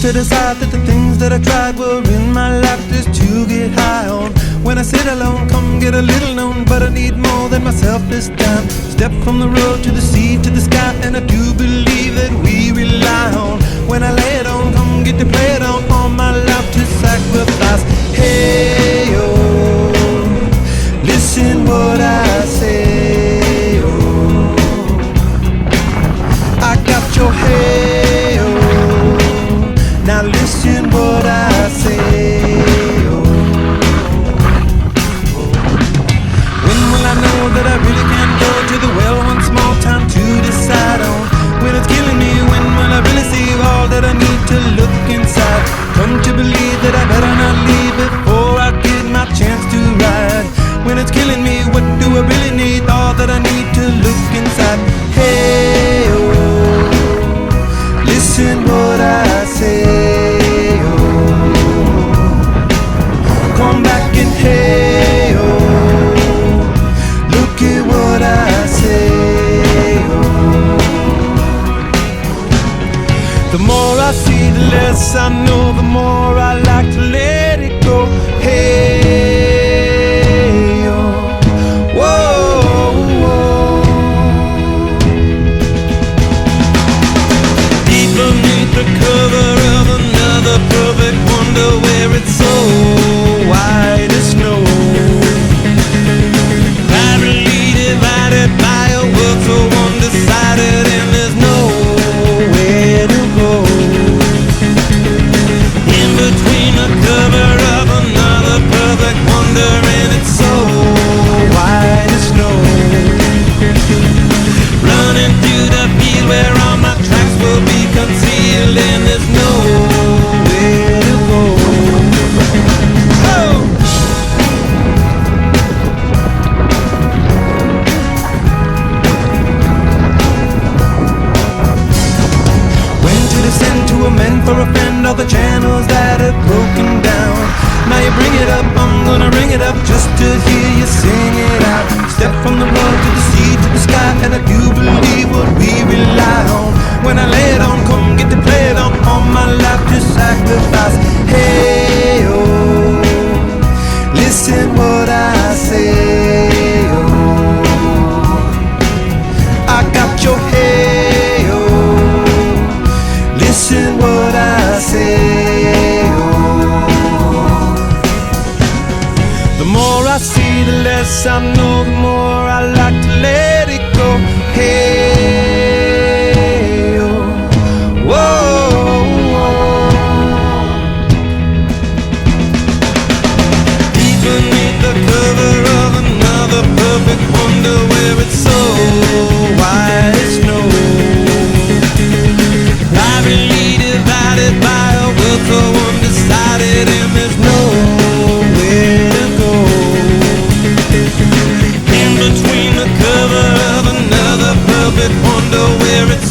to decide that the things that I tried were in my life just to get high on. When I sit alone, come get a little known, but I need more than myself this time. Step from the road to the sea to the sky, and I do believe that we rely on. When I lay it on, come get to play it on, all my life to sacrifice. Hey, oh, listen what I say, oh, I got your hey, oh, now listen what I say, oh. When will I know that I really can go to the well once more? Time to decide on. When it's killing me, when will I really see all that I need to look inside? Come to believe that I better not leave before I get my chance to ride. When it's killing me, what do I really need? All that I need to look inside. Hey, oh, listen what I say, oh, come back and hey, oh, look at what I say, oh. The more I see, the less I know, the more I like to let it go. Hey, oh, whoa, whoa. Deep beneath the cover of another perfect wonder, where it's so white as snow, privately divided by a world so undecided, and there's nowhere to go. In between the cover of another perfect wonder, and it's so white as snow, running through the field where all my tracks will be concealed, and there's nowhere to go. Oh! Descend to amend for a friend all the channels that have broken down. Now you bring it up, I'm gonna ring it up just to hear you sing it out. Step from the road to the sea to the sky, and I do believe what we rely on. When I lay it on, come get to play it on, all my life to sacrifice. Hey, oh, listen what I say, oh, I got your hey, oh, listen what I say, oh. The more I see, the less I know, the more I like to let it go. Hey, oh, whoa, whoa. Deep beneath the cover of another perfect wonder, where it's so white as snow, privately divided by a world so undecided, and there's nowhere to go. In between the cover of another perfect wonder, where it's